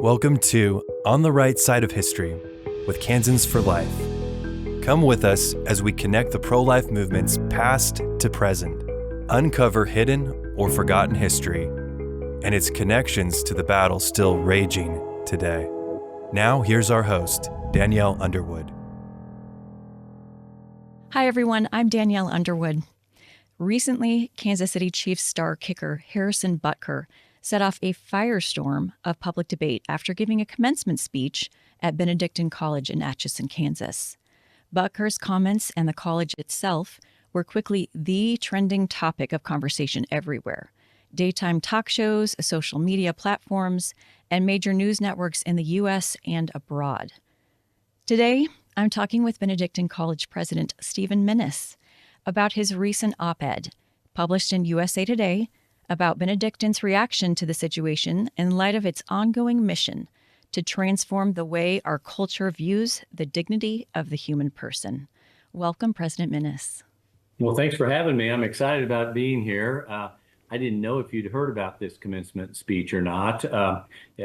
Welcome to On the Right Side of History with Kansans for Life. Come with us as we connect the pro-life movement's past to present, uncover hidden or forgotten history, and its connections to the battle still raging today. Now, here's our host, Danielle Underwood. Hi, everyone. I'm Danielle Underwood. Recently, Kansas City Chiefs star kicker Harrison Butker set off a firestorm of public debate after giving a commencement speech at Benedictine College in Atchison, Kansas. Butker's comments and the college itself were quickly the trending topic of conversation everywhere. Daytime talk shows, social media platforms, and major news networks in the U.S. and abroad. Today, I'm talking with Benedictine College President Stephen Minnis about his recent op-ed, published in USA Today, about Benedictine's reaction to the situation in light of its ongoing mission to transform the way our culture views the dignity of the human person. Welcome, President Minnis. Well, thanks for having me. I'm excited about being here. I didn't know if you'd heard about this commencement speech or not.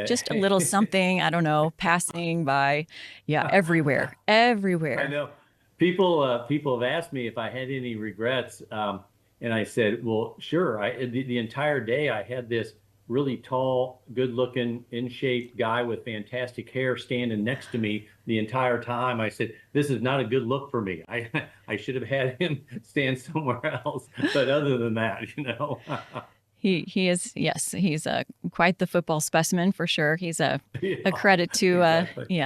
Just a little something, I don't know, passing by. Yeah, everywhere. I know. People have asked me if I had any regrets. And I said, well, sure. The entire day I had this really tall, good-looking, in-shape guy with fantastic hair standing next to me the entire time. I said, this is not a good look for me. I should have had him stand somewhere else. But other than that, He is, yes, he's quite the football specimen for sure. He's a credit to, exactly.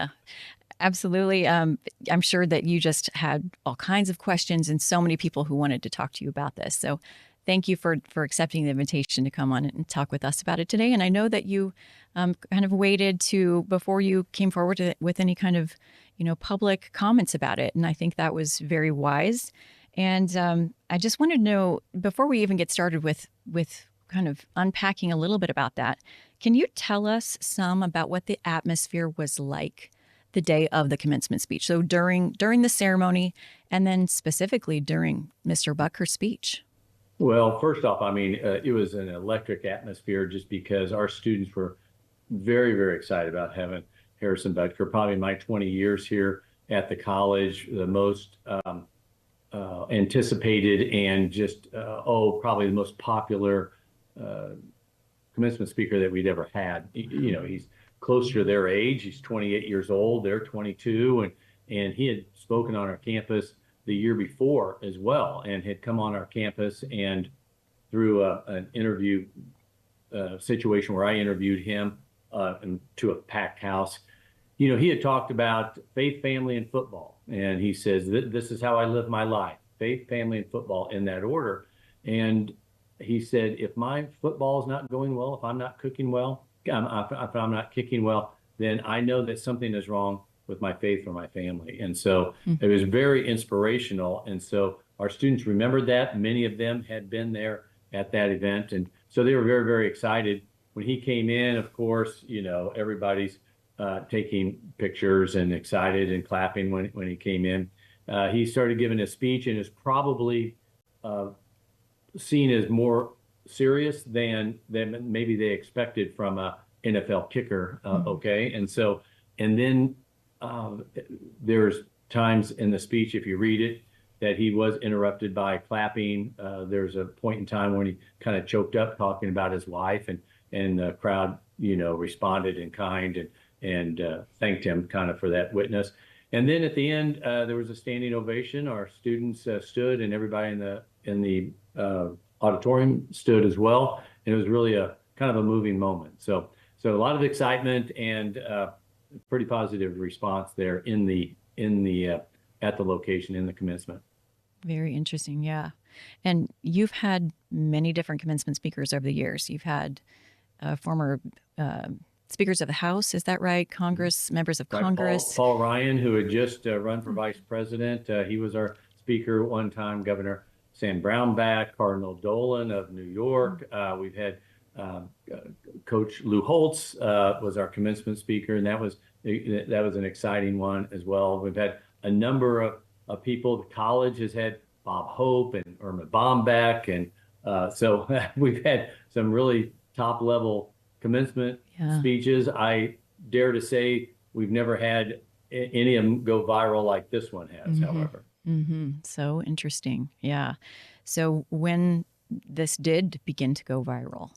Absolutely. I'm sure that you just had all kinds of questions and so many people who wanted to talk to you about this. So thank you for accepting the invitation to come on and talk with us about it today. And I know that you kind of waited before you came forward with any kind of, public comments about it. And I think that was very wise. And I just wanted to know, before we even get started with kind of unpacking a little bit about that, can you tell us some about what the atmosphere was like the day of the commencement speech? So during the ceremony, and then specifically during Mr. Butker's speech. Well, first off, it was an electric atmosphere just because our students were very, very excited about having Harrison Butker. Probably my 20 years here at the college, the most anticipated and just, probably the most popular commencement speaker that we'd ever had. He's closer to their age. He's 28 years old. They're 22. And he had spoken on our campus the year before as well, and had come on our campus and through an interview situation where I interviewed him to a packed house. He had talked about faith, family, and football. And he says, this is how I live my life, faith, family, and football in that order. And he said, if my football is not going well, if I'm not cooking well, if I'm not kicking well, then I know that something is wrong with my faith or my family. And so it was very inspirational. And so our students remembered that. Many of them had been there at that event. And so they were very, very excited. When he came in, of course, everybody's taking pictures and excited and clapping when he came in. He started giving a speech and is probably seen as more serious than maybe they expected from a NFL kicker. Okay. And then there's times in the speech, if you read it, that he was interrupted by clapping. There's a point in time when he kind of choked up talking about his wife, and the crowd, responded in kind and thanked him kind of for that witness. And then at the end, there was a standing ovation. Our students stood, and everybody in the auditorium stood as well. And it was really a kind of a moving moment. So a lot of excitement and pretty positive response there at the location in the commencement. Very interesting. Yeah. And you've had many different commencement speakers over the years. You've had former speakers of the House, is that right? Members of Congress. Paul Ryan, who had just run for vice president. He was our speaker one time. Governor Sam Brownback, Cardinal Dolan of New York. We've had Coach Lou Holtz was our commencement speaker, and that was an exciting one as well. We've had a number of people. The college has had Bob Hope and Irma Bombeck, and so we've had some really top level commencement speeches. I dare to say we've never had any of them go viral like this one has, however. So interesting. Yeah. So when this did begin to go viral,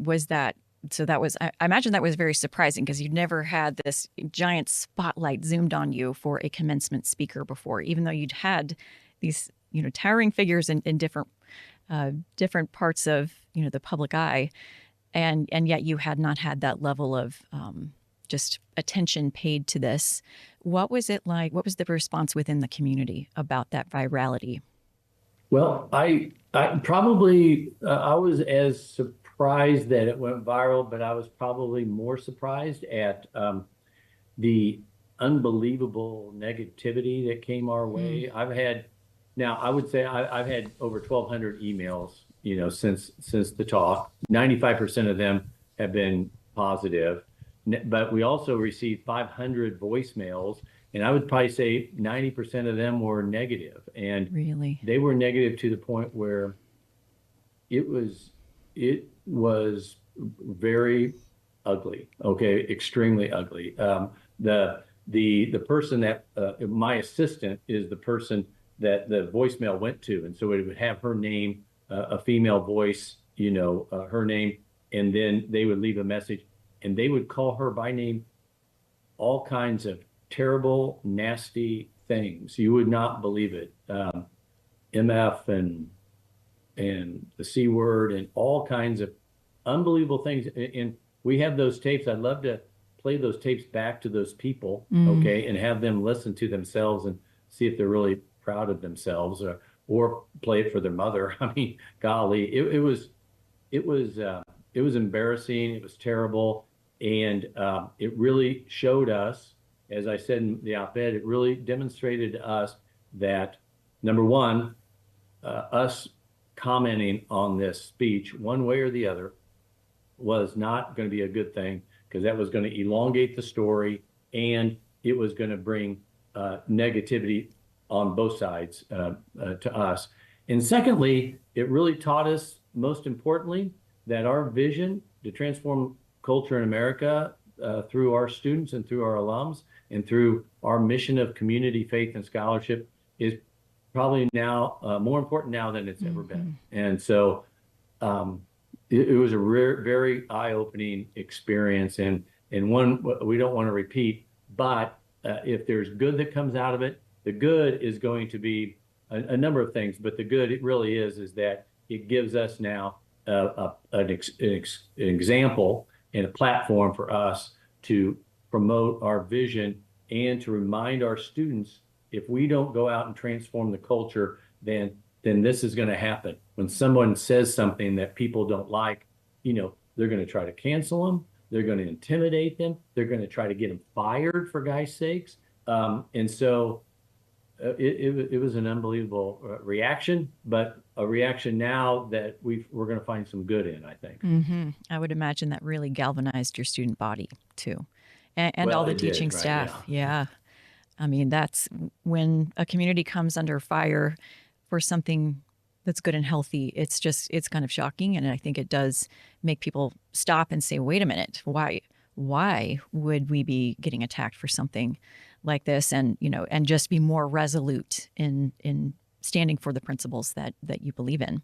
was that, so that was, I imagine that was very surprising because you'd never had this giant spotlight zoomed on you for a commencement speaker before, even though you'd had these, towering figures in different parts of, the public eye. And yet you had not had that level of just attention paid to this. What was it like? What was the response within the community about that virality? Well, I probably I was as surprised that it went viral, but I was probably more surprised at the unbelievable negativity that came our way. I would say I've had over 1,200 emails, since the talk. 95% of them have been positive, but we also received 500 voicemails, and I would probably say 90% of them were negative, and Really? they were negative to the point where it was very ugly. Okay, extremely ugly. The person that my assistant is the person that the voicemail went to, and so it would have her name, a female voice, her name, and then they would leave a message, and they would call her by name, all kinds of terrible, nasty things. You would not believe it. MF and the C word and all kinds of unbelievable things. And we have those tapes. I'd love to play those tapes back to those people, okay, and have them listen to themselves and see if they're really proud of themselves, or play it for their mother. I mean, golly, it was embarrassing. It was terrible. And it really showed us, as I said in the op-ed, it really demonstrated to us that, number one, us commenting on this speech one way or the other was not going to be a good thing, because that was going to elongate the story, and it was going to bring negativity on both sides to us. And secondly, it really taught us, most importantly, that our vision to transform culture in America through our students and through our alums and through our mission of community, faith, and scholarship is probably now more important now than it's ever been. And so it was a very eye-opening experience, and one we don't want to repeat. But if there's good that comes out of it, the good is going to be a number of things. But the good, it really is that it gives us now an example and a platform for us to promote our vision and to remind our students, if we don't go out and transform the culture, then this is going to happen. When someone says something that people don't like, they're going to try to cancel them. They're going to intimidate them. They're going to try to get them fired, for guys' sakes. And so it was an unbelievable reaction, but a reaction now that we're going to find some good in, I think. I would imagine that really galvanized your student body too, and Well, all the it did, teaching right, staff. yeah. Yeah. I mean, that's when a community comes under fire for something that's good and healthy. It's kind of shocking. And I think it does make people stop and say, wait a minute, why would we be getting attacked for something like this? And, and just be more resolute in standing for the principles that you believe in.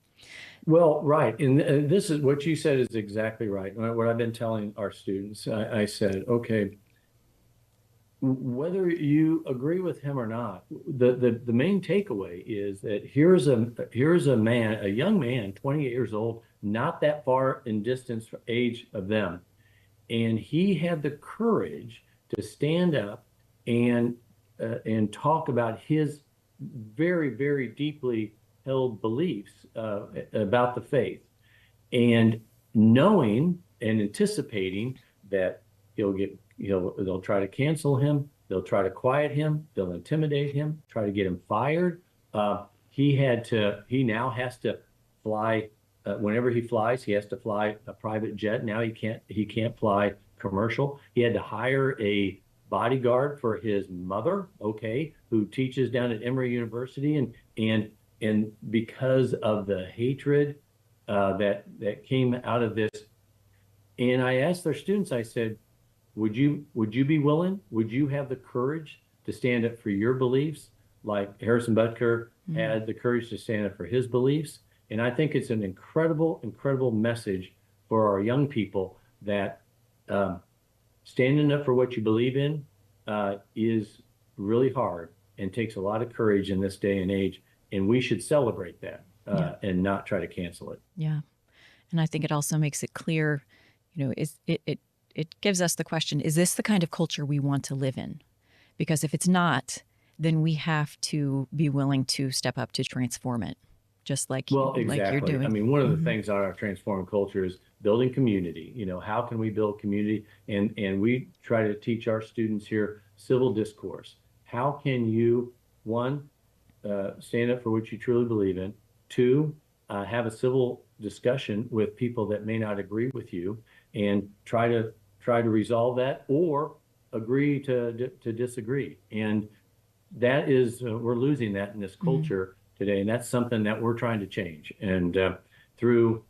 Well, right. And this is what you said is exactly right. What I've been telling our students, I said, okay, whether you agree with him or not, the main takeaway is that here's a man, a young man, 28 years old, not that far in distance for age of them. And he had the courage to stand up and talk about his very, very deeply held beliefs about the faith, and knowing and anticipating that they'll try to cancel him, they'll try to quiet him, they'll intimidate him, try to get him fired. He now has to fly. Whenever he flies, he has to fly a private jet. Now he can't fly commercial. He had to hire a bodyguard for his mother, okay, who teaches down at Emory University, and because of the hatred that came out of this. And I asked their students, I said, would you be willing? Would you have the courage to stand up for your beliefs, like Harrison Butker had the courage to stand up for his beliefs? And I think it's an incredible, incredible message for our young people that standing up for what you believe in is really hard and takes a lot of courage in this day and age. And we should celebrate that and not try to cancel it. Yeah. And I think it also makes it clear, it gives us the question, is this the kind of culture we want to live in? Because if it's not, then we have to be willing to step up to transform it, just like, exactly. Like you're doing. I mean, one of the things on our transforming culture is building community. How can we build community? And we try to teach our students here civil discourse. How can you, one, stand up for what you truly believe in, two, have a civil discussion with people that may not agree with you, and try to resolve that, or agree to disagree. And that is we're losing that in this culture today, and that's something that we're trying to change. And through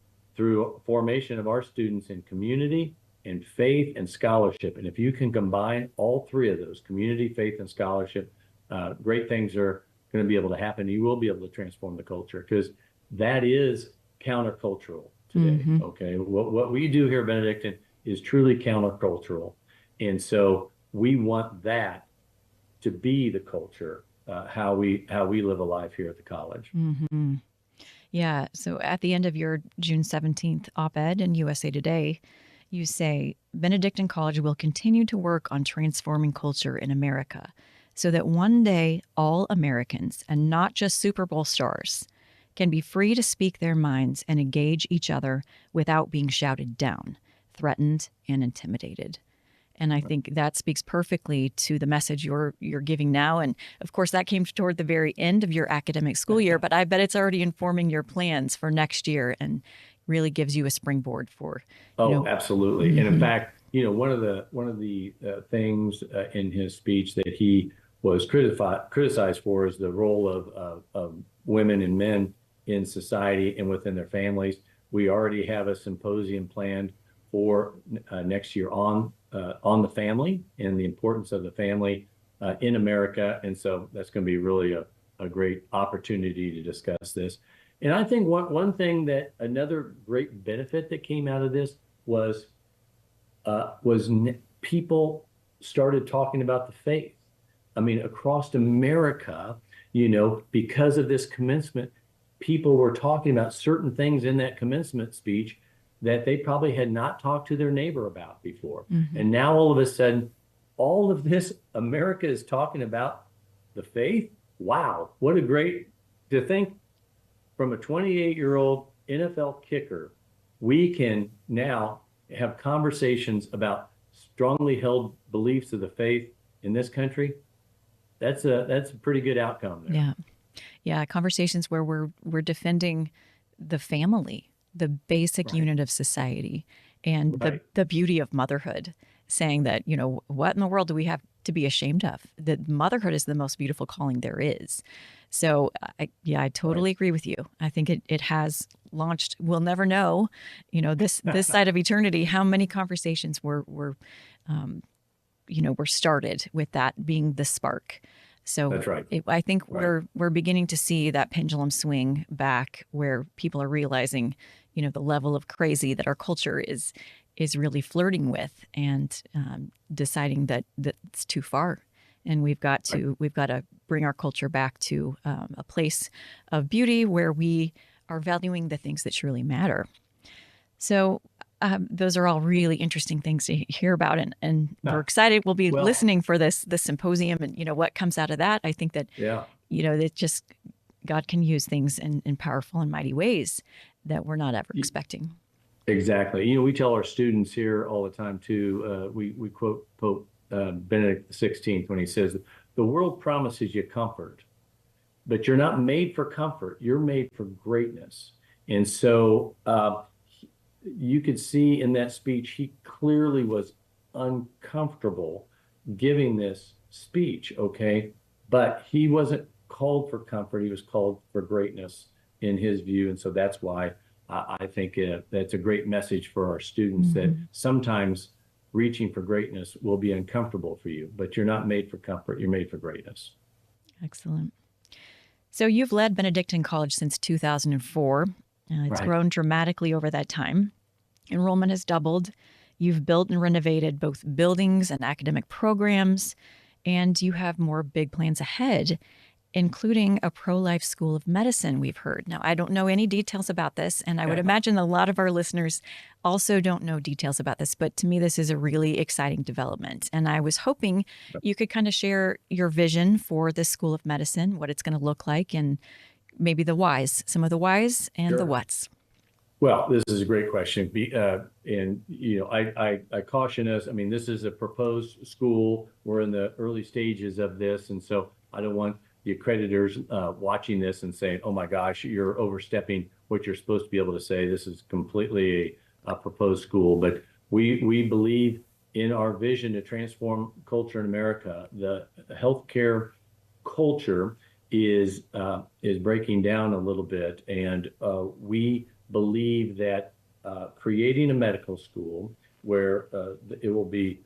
formation of our students in community and faith and scholarship, and if you can combine all three of those, community, faith, and scholarship, great things are going to be able to happen. You will be able to transform the culture, because that is countercultural today. Okay, what we do here at Benedictine is truly countercultural, and so we want that to be the culture, how we live a life here at the college. Yeah. So at the end of your June 17th op-ed in USA Today, you say Benedictine College will continue to work on transforming culture in America so that one day all Americans, and not just Super Bowl stars, can be free to speak their minds and engage each other without being shouted down, threatened, and intimidated. And I think that speaks perfectly to the message you're giving now. And of course, that came toward the very end of your academic school year, but I bet it's already informing your plans for next year and really gives you a springboard for. Absolutely. And in fact, one of the things in his speech that he was criticized for is the role of women and men in society and within their families. We already have a symposium planned for next year on the family and the importance of the family in America. And so that's going to be really a great opportunity to discuss this. And I think one thing that another great benefit that came out of this was people started talking about the faith. I mean, across America, because of this commencement, people were talking about certain things in that commencement speech that they probably had not talked to their neighbor about before. And now all of a sudden, all of this, America is talking about the faith. Wow, what a great, to think from a 28-year-old NFL kicker, we can now have conversations about strongly held beliefs of the faith in this country. That's a pretty good outcome there. Yeah, conversations where we're defending the family, the basic unit of society, and the beauty of motherhood, saying that, what in the world do we have to be ashamed of? That motherhood is the most beautiful calling there is. So I totally agree with you. I think it has launched, we'll never know, this side of eternity, how many conversations were started with that being the spark. So that's right. I think we're beginning to see that pendulum swing back, where people are realizing, the level of crazy that our culture is really flirting with, and deciding that that's too far, and we've got to bring our culture back to a place of beauty where we are valuing the things that truly matter. So those are all really interesting things to hear about, and we're excited. We'll be listening for this symposium, and what comes out of that. I think that that just God can use things in powerful and mighty ways that we're not ever expecting. Exactly. We tell our students here all the time too. We quote Pope Benedict XVI when he says, "The world promises you comfort, but you're not made for comfort. You're made for greatness." And so you could see in that speech, he clearly was uncomfortable giving this speech, okay? But he wasn't called for comfort. He was called for greatness in his view. And so that's why I think that's a great message for our students, that sometimes reaching for greatness will be uncomfortable for you, but you're not made for comfort. You're made for greatness. Excellent. So you've led Benedictine College since 2004. It's Right. grown dramatically over that time. Enrollment has doubled. You've built and renovated both buildings and academic programs, and you have more big plans ahead, including a pro-life school of medicine, we've heard. Now, I don't know any details about this, and I would imagine a lot of our listeners also don't know details about this, but to me, this is a really exciting development. And I was hoping you could kind of share your vision for this school of medicine, what it's going to look like, and maybe the whys, some of the whys and the Sure. whats. Well, this is a great question. And, I caution us. I mean, this is a proposed school. We're in the early stages of this. And so I don't want the accreditors watching this and saying, oh my gosh, you're overstepping what you're supposed to be able to say. This is completely a proposed school. But we believe in our vision to transform culture in America. The healthcare culture is breaking down a little bit. And we believe that creating a medical school where it will be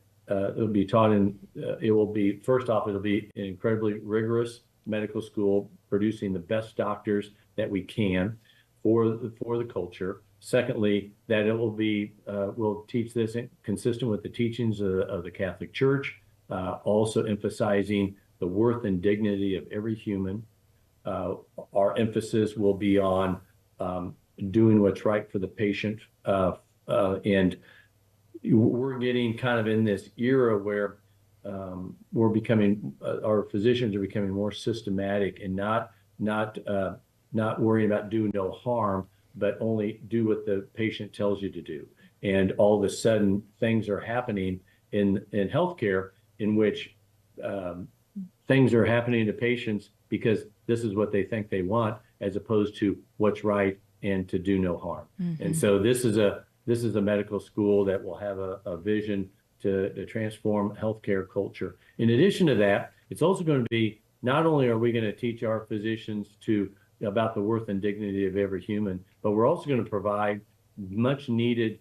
taught in, it will be, first off, it'll be an incredibly rigorous medical school producing the best doctors that we can for the culture. Secondly, that it will be, we'll teach this consistent with the teachings of the Catholic Church, also emphasizing the worth and dignity of every human. Our emphasis will be on doing what's right for the patient. And we're getting kind of in this era where we're becoming, our physicians are becoming more systematic and not worrying about do no harm, but only do what the patient tells you to do. And all of a sudden, things are happening in healthcare in which things are happening to patients because this is what they think they want, as opposed to what's right and to do no harm. Mm-hmm. And so this is a medical school that will have a vision to transform healthcare culture. In addition to that, it's also going to be, not only are we going to teach our physicians about the worth and dignity of every human, but we're also going to provide much needed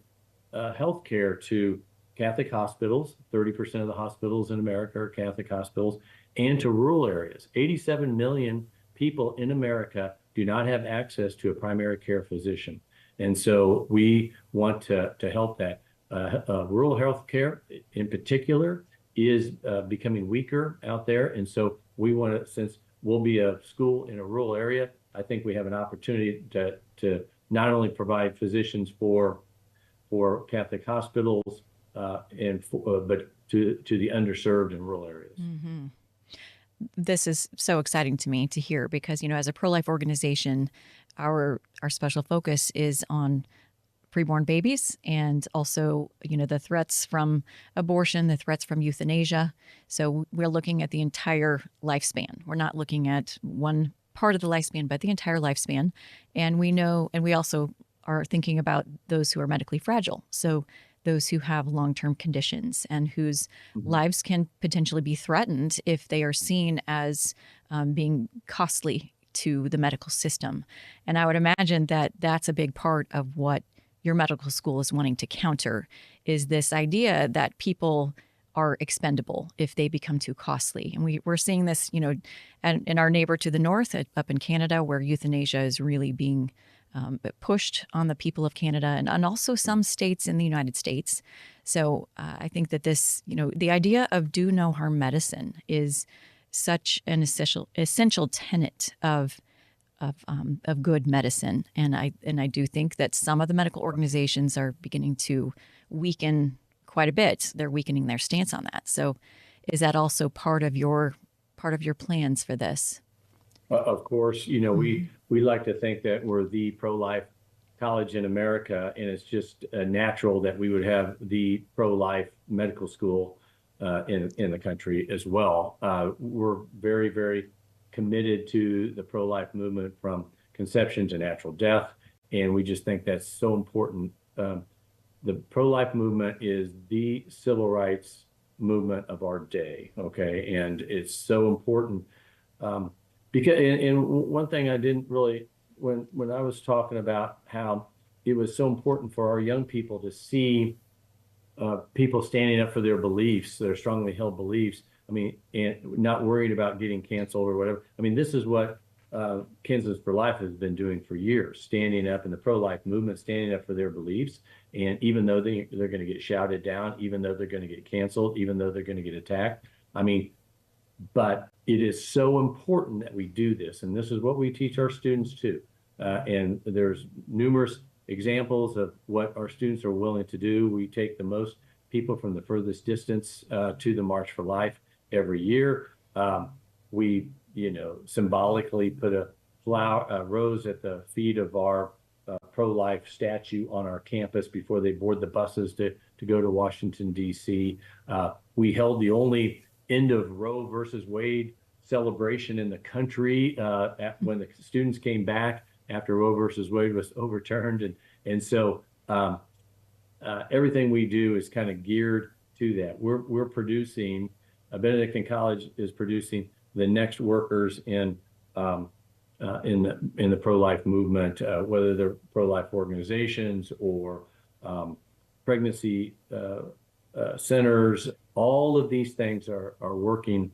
healthcare to Catholic hospitals. 30% of the hospitals in America are Catholic hospitals, and to rural areas. 87 million people in America do not have access to a primary care physician. And so we want to help that. Rural health care in particular is becoming weaker out there. And so we want to, since we'll be a school in a rural area, I think we have an opportunity to not only provide physicians for Catholic hospitals, but to the underserved and rural areas. Mm-hmm. This is so exciting to me to hear because, as a pro-life organization, our special focus is on preborn babies and also, the threats from abortion, the threats from euthanasia. So we're looking at the entire lifespan. We're not looking at one part of the lifespan, but the entire lifespan. And we know, and we also are thinking about those who are medically fragile. So those who have long-term conditions and whose lives can potentially be threatened if they are seen as being costly to the medical system. And I would imagine that that's a big part of what your medical school is wanting to counter, is this idea that people are expendable if they become too costly. And we're seeing this, in our neighbor to the north, up in Canada, where euthanasia is really being pushed on the people of Canada and also some states in the United States. So I think that this, the idea of do no harm medicine is such an essential tenet of good medicine. And I do think that some of the medical organizations are beginning to weaken quite a bit. They're weakening their stance on that. So is that also part of your plans for this? Of course, we like to think that we're the pro-life college in America, and it's just natural that we would have the pro-life medical school in the country as well. We're very, very committed to the pro-life movement from conception to natural death, and we just think that's so important. The pro-life movement is the civil rights movement of our day, okay? And it's so important. Because and one thing I didn't really, when I was talking about how it was so important for our young people to see people standing up for their beliefs, their strongly held beliefs. I mean, and not worried about getting canceled or whatever. I mean, this is what Kansans for Life has been doing for years, standing up in the pro-life movement, standing up for their beliefs. And even though they're going to get shouted down, even though they're going to get canceled, even though they're going to get attacked, I mean, but it is so important that we do this. And this is what we teach our students too. And there's numerous examples of what our students are willing to do. We take the most people from the furthest distance to the March for Life every year. We, symbolically put a rose at the feet of our pro-life statue on our campus before they board the buses to go to Washington, D.C. We held the only end of Roe versus Wade celebration in the country when the students came back after Roe versus Wade was overturned. And so everything we do is kind of geared to that. We're producing, Benedictine College is producing the next workers in the pro-life movement, whether they're pro-life organizations or pregnancy centers. All of these things are working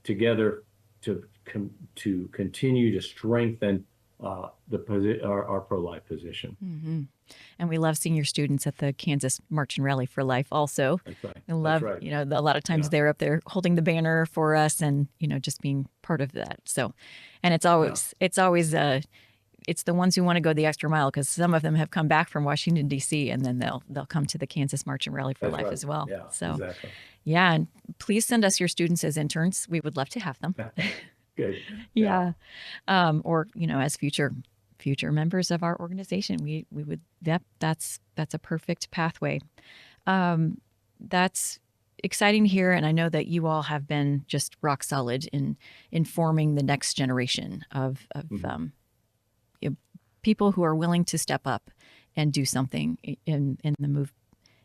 together to continue to strengthen our pro-life position. Mm-hmm. And we love seeing your students at the Kansas March and Rally for Life also. That's right. I love, That's right. a lot of times they're up there holding the banner for us and, just being part of that. So, and it's always it's the ones who want to go the extra mile, because some of them have come back from Washington, D.C., and then they'll come to the Kansas March and Rally for That's Life right. as well. Yeah, so, exactly. Yeah. And please send us your students as interns. We would love to have them. Good. Yeah. Or, as future members of our organization, we would, that's a perfect pathway. That's exciting to hear. And I know that you all have been just rock solid in forming the next generation of people who are willing to step up and do something in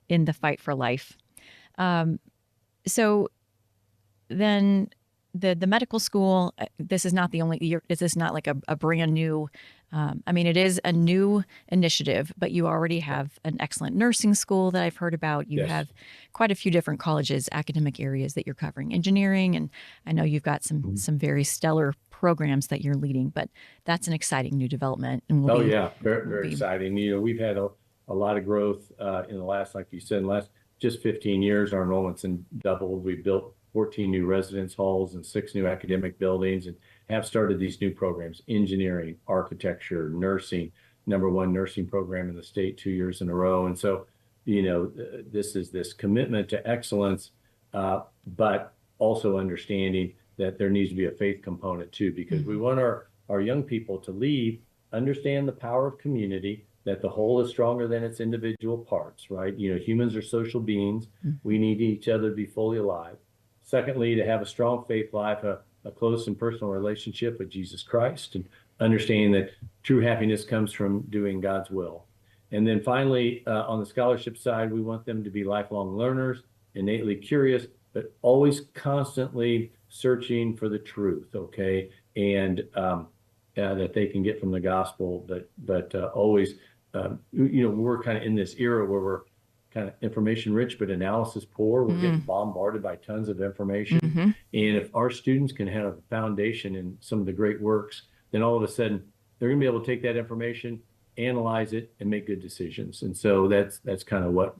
the fight for life. So then the medical school, this is not the only, this is not like a brand new, it is a new initiative, but you already have an excellent nursing school that I've heard about. You Yes. have quite a few different colleges, academic areas that you're covering, engineering, and I know you've got some very stellar programs that you're leading, but that's an exciting new development. And very, very exciting. We've had a lot of growth in the last, like you said, in the last just 15 years. Our enrollment's doubled. We built 14 new residence halls and 6 new academic buildings, and have started these new programs: engineering, architecture, nursing, #1 nursing program in the state 2 years in a row. And so, this is this commitment to excellence, but also understanding that there needs to be a faith component too, because we want our young people to leave, understand the power of community, that the whole is stronger than its individual parts, right? Humans are social beings. We need each other to be fully alive. Secondly, to have a strong faith life, a close and personal relationship with Jesus Christ, and understanding that true happiness comes from doing God's will. And then finally, on the scholarship side, we want them to be lifelong learners, innately curious, but always constantly searching for the truth, okay? And that they can get from the gospel, but always, we're kind of in this era where we're kind of information rich, but analysis poor. We're getting bombarded by tons of information. And if our students can have a foundation in some of the great works, then all of a sudden they're going to be able to take that information, analyze it, and make good decisions. And so that's kind of what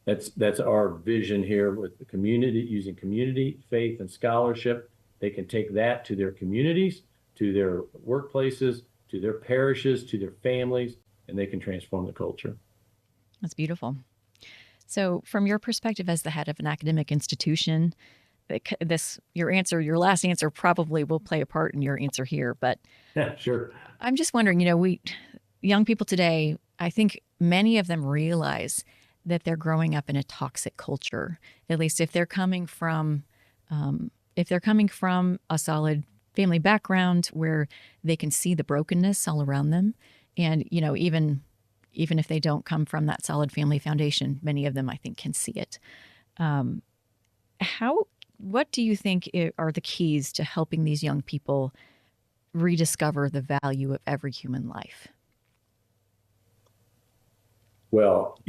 that's our vision here with the community, using community, faith, and scholarship. They can take that to their communities, to their workplaces, to their parishes, to their families, and they can transform the culture. That's beautiful. So from your perspective as the head of an academic institution, your last answer probably will play a part in your answer here, but yeah, sure. I'm just wondering, young people today, I think many of them realize that they're growing up in a toxic culture, at least if they're coming from a solid family background where they can see the brokenness all around them. And, even if they don't come from that solid family foundation, many of them, I think, can see it. What do you think are the keys to helping these young people rediscover the value of every human life? Well,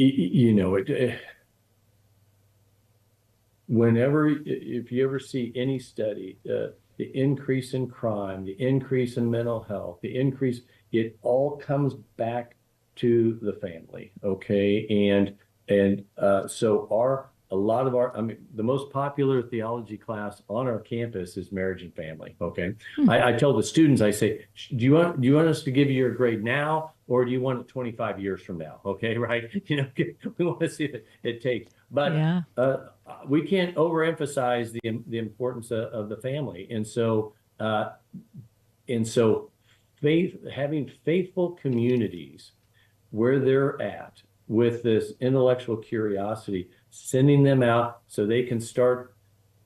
if you ever see any study, the increase in crime, the increase in mental health, it all comes back to the family. Okay. So a lot of our, the most popular theology class on our campus is marriage and family. Okay. I tell the students, I say, do you want us to give you your grade now, or do you want it 25 years from now? Okay. Right. We want to see if it takes, but Yeah. We can't overemphasize the importance of the family. And so having faithful communities where they're at with this intellectual curiosity, sending them out so they can start,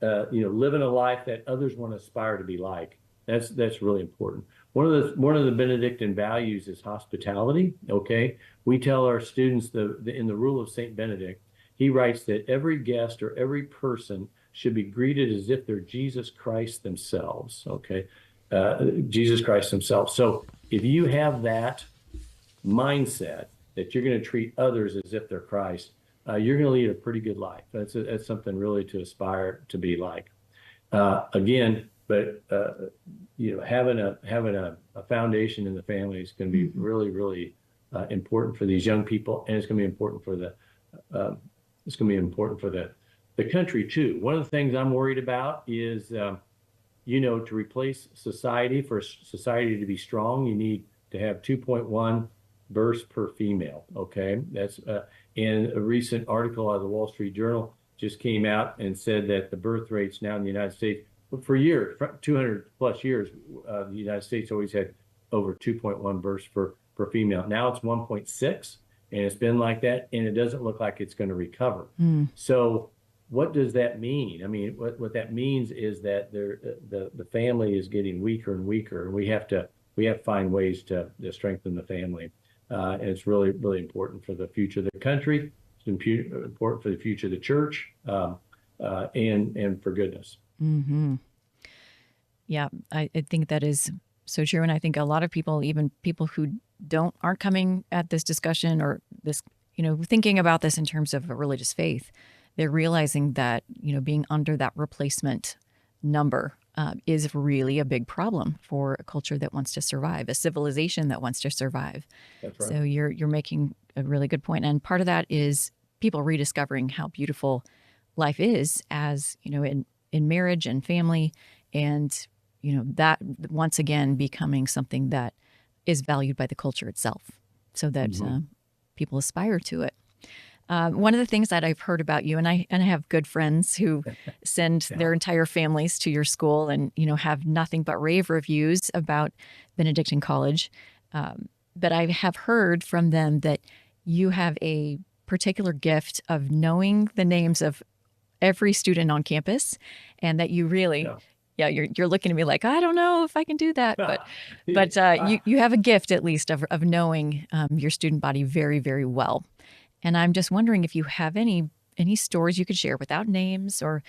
living a life that others want to aspire to be like. That's really important. One of the Benedictine values is hospitality. Okay, we tell our students in the Rule of Saint Benedict, he writes that every guest or every person should be greeted as if they're Jesus Christ themselves. Okay, Jesus Christ themselves. So if you have that mindset that you're going to treat others as if they're Christ, you're going to lead a pretty good life. That's something really to aspire to be like. Having a foundation in the family is going to be really, really important for these young people, and it's going to be important for the country too. One of the things I'm worried about is, to replace society, for society to be strong, you need to have 2.1 births per female. Okay, that's and a recent article out of the Wall Street Journal just came out and said that the birth rates now in the United States, for years, 200 plus years, the United States always had over 2.1 births per female. Now it's 1.6, and it's been like that, and it doesn't look like it's going to recover. So what does that mean? I mean, what that means is that the family is getting weaker and weaker, and we have to find ways to strengthen the family. And it's really, really important for the future of the country. It's important for the future of the church, and for goodness. Yeah, I think that is so true. And I think a lot of people, even people who aren't coming at this discussion or this, thinking about this in terms of a religious faith, they're realizing that, being under that replacement number is really a big problem for a culture that wants to survive, a civilization that wants to survive. That's right. So you're making a really good point. And part of that is people rediscovering how beautiful life is as, in marriage and family, and, that once again becoming something that is valued by the culture itself, so that people aspire to it. One of the things that I've heard about you, and I have good friends who send their entire families to your school and, have nothing but rave reviews about Benedictine College. But I have heard from them that you have a particular gift of knowing the names of every student on campus, and that you really, you're looking at me like, I don't know if I can do that, but you have a gift at least of knowing your student body very, very well. And I'm just wondering if you have any stories you could share without names or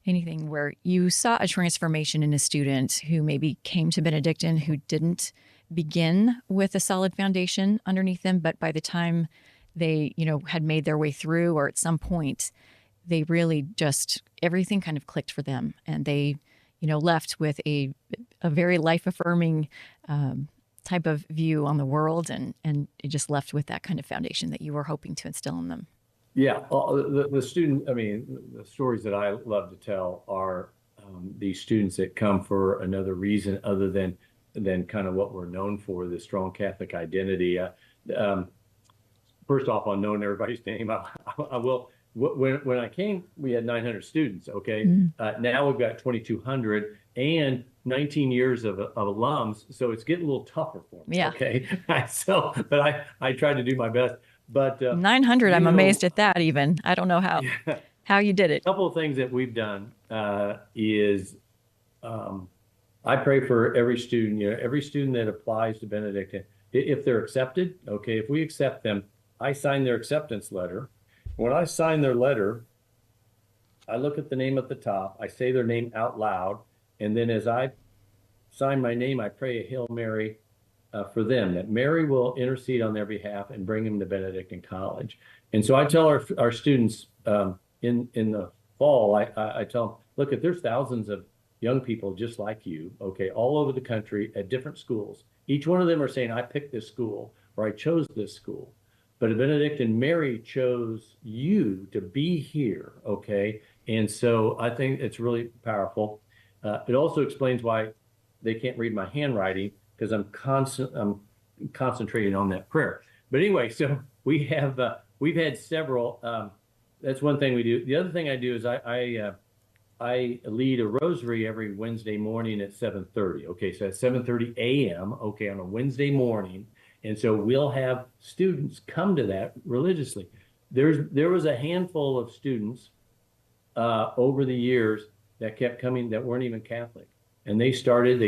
anything where you saw a transformation in a student who maybe came to Benedictine who didn't begin with a solid foundation underneath them, but by the time they, had made their way through, or at some point, they really just, everything kind of clicked for them, and they, left with a very life-affirming type of view on the world, and it just left with that kind of foundation that you were hoping to instill in them. Yeah, the stories that I love to tell are these students that come for another reason other than kind of what we're known for, the strong Catholic identity. First off, on knowing everybody's name, I will. When I came, we had 900 students. Okay, now we've got 2,200 and 19 years of alums, so it's getting a little tougher for me. Yeah. Okay, but I tried to do my best. But 900, I'm amazed at that. Even I don't know how you did it. A couple of things that we've done is I pray for every student. Every student that applies to Benedictine, if they're accepted. Okay, if we accept them, I sign their acceptance letter. When I sign their letter, I look at the name at the top. I say their name out loud, and then as I sign my name, I pray a Hail Mary for them, that Mary will intercede on their behalf and bring them to Benedictine College. And so I tell our students in the fall, I tell them, look, if there's thousands of young people just like you, okay, all over the country at different schools, each one of them are saying, I picked this school or I chose this school. But Benedictine Mary chose you to be here, okay? And so I think it's really powerful. It also explains why they can't read my handwriting, because I'm concentrating on that prayer. But anyway, so we've had several. That's one thing we do. The other thing I do is I lead a rosary every Wednesday morning at 7:30. Okay, so at 7:30 a.m. Okay, on a Wednesday morning. And so we'll have students come to that religiously. There was a handful of students over the years that kept coming that weren't even Catholic, and they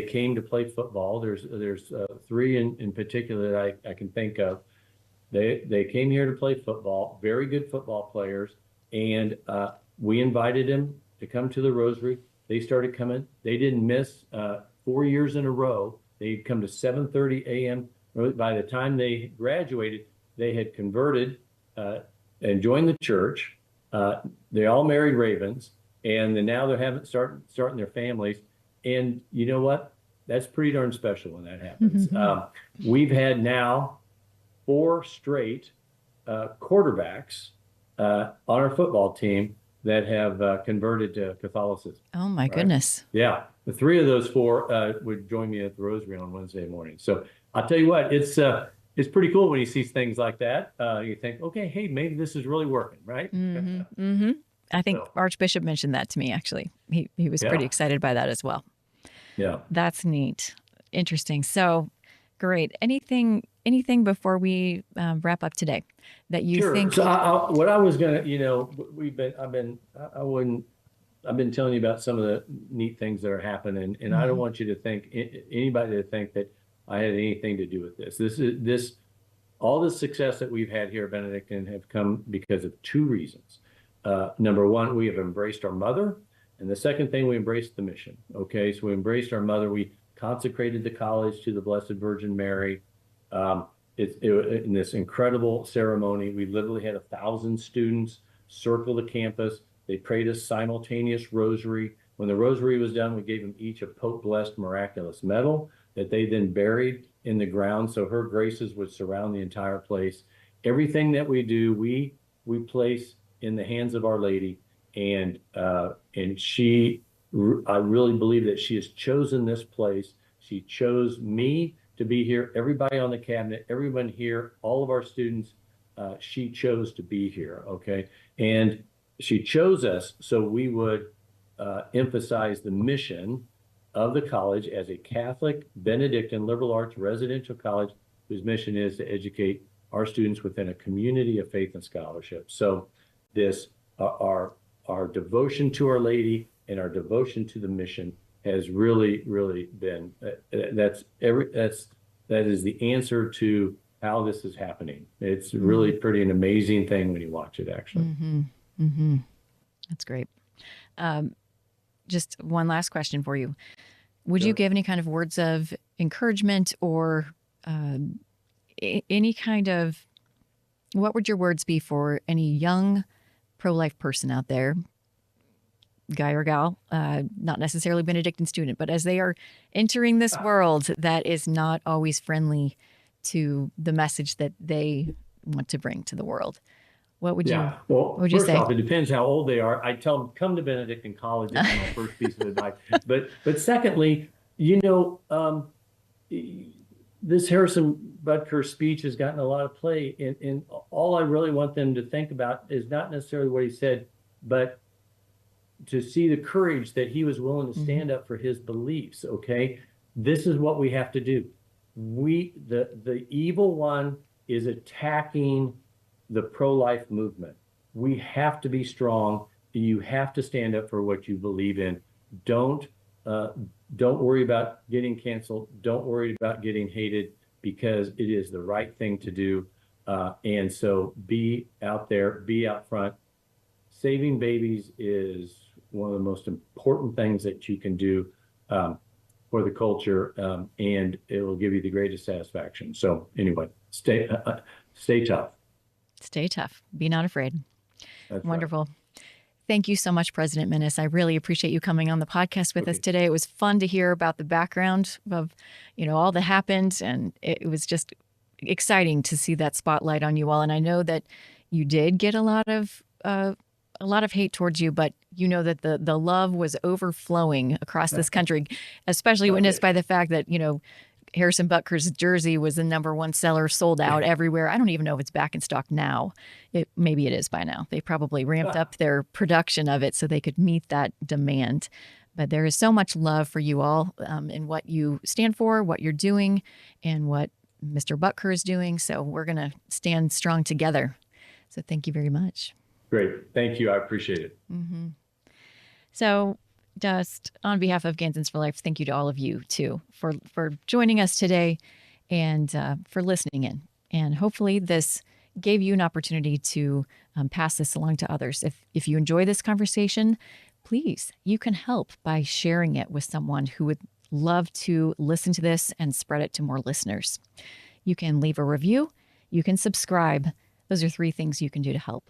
came to play football. There's three in particular that I can think of. They came here to play football, very good football players, and we invited them to come to the rosary. They started coming. They didn't miss 4 years in a row. They'd come to 7:30 a.m. By the time they graduated, they had converted and joined the church. They all married ravens, and then now they're starting their families. And you know what? That's pretty darn special when that happens. We've had now 4 straight quarterbacks on our football team that have converted to Catholicism. Oh my right? goodness. Yeah, the 3 of those 4 would join me at the Rosary on Wednesday morning. So I'll tell you what, it's pretty cool when you see things like that. You think, okay, hey, maybe this is really working, right? I think Archbishop mentioned that to me, actually. He was pretty excited by that as well. Yeah. That's neat. Interesting. So great. Anything before we wrap up today that you think? So what I was gonna, I've been telling you about some of the neat things that are happening, and I don't want you to think, anybody to think that I had anything to do with this. All the success that we've had here at Benedictine have come because of 2 reasons. Number one, we have embraced our mother. And the second thing, we embraced the mission. Okay, so we embraced our mother. We consecrated the college to the Blessed Virgin Mary. In this incredible ceremony, we literally had 1,000 students circle the campus. They prayed a simultaneous rosary. When the rosary was done, we gave them each a Pope-blessed miraculous medal that they then buried in the ground, so her graces would surround the entire place. Everything that we do, we place in the hands of Our Lady, and she, I really believe that she has chosen this place. She chose me to be here, everybody on the cabinet, everyone here, all of our students, she chose to be here, okay? And she chose us so we would emphasize the mission of the college as a Catholic Benedictine liberal arts residential college whose mission is to educate our students within a community of faith and scholarship. So this, our devotion to Our Lady and our devotion to the mission has really, really been, that is the answer to how this is happening. It's really pretty an amazing thing when you watch it, actually. That's great. Just one last question for you. Would you give any kind of words of encouragement or any kind of, what would your words be for any young pro-life person out there, guy or gal, not necessarily Benedictine student, but as they are entering this world that is not always friendly to the message that they want to bring to the world? What would you, well, what would you first say? off, it depends how old they are. I tell them, come to Benedictine College. That's my first piece of advice. But secondly, this Harrison Butker speech has gotten a lot of play, and all I really want them to think about is not necessarily what he said, but to see the courage that he was willing to stand up for his beliefs. Okay, this is what we have to do. The evil one is attacking the pro-life movement. We have to be strong. You have to stand up for what you believe in. Don't worry about getting canceled. Don't worry about getting hated, because it is the right thing to do. And so be out there, be out front. Saving babies is one of the most important things that you can do for the culture, and it will give you the greatest satisfaction. So anyway, stay tough. Stay tough. Be not afraid. That's Wonderful. Right. Thank you so much, President Minnis. I really appreciate you coming on the podcast with us today. It was fun to hear about the background of, all that happened, and it was just exciting to see that spotlight on you all. And I know that you did get a lot of hate towards you, but you know that the love was overflowing across this country, especially witnessed by the fact that, Harrison Butker's jersey was the #1 seller, sold out everywhere. I don't even know if it's back in stock now. Maybe it is by now. They probably ramped up their production of it so they could meet that demand. But there is so much love for you all in what you stand for, what you're doing, and what Mr. Butker is doing. So we're going to stand strong together. So thank you very much. Great. Thank you. I appreciate it. Mm-hmm. So just on behalf of Kansans for Life, thank you to all of you, too, for joining us today and for listening in. And hopefully this gave you an opportunity to pass this along to others. If you enjoy this conversation, please, you can help by sharing it with someone who would love to listen to this and spread it to more listeners. You can leave a review. You can subscribe. Those are 3 things you can do to help.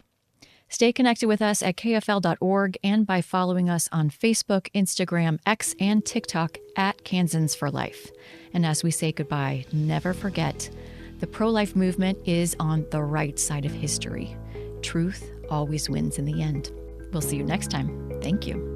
Stay connected with us at kfl.org and by following us on Facebook, Instagram, X, and TikTok at Kansans for Life. And as we say goodbye, never forget, the pro-life movement is on the right side of history. Truth always wins in the end. We'll see you next time. Thank you.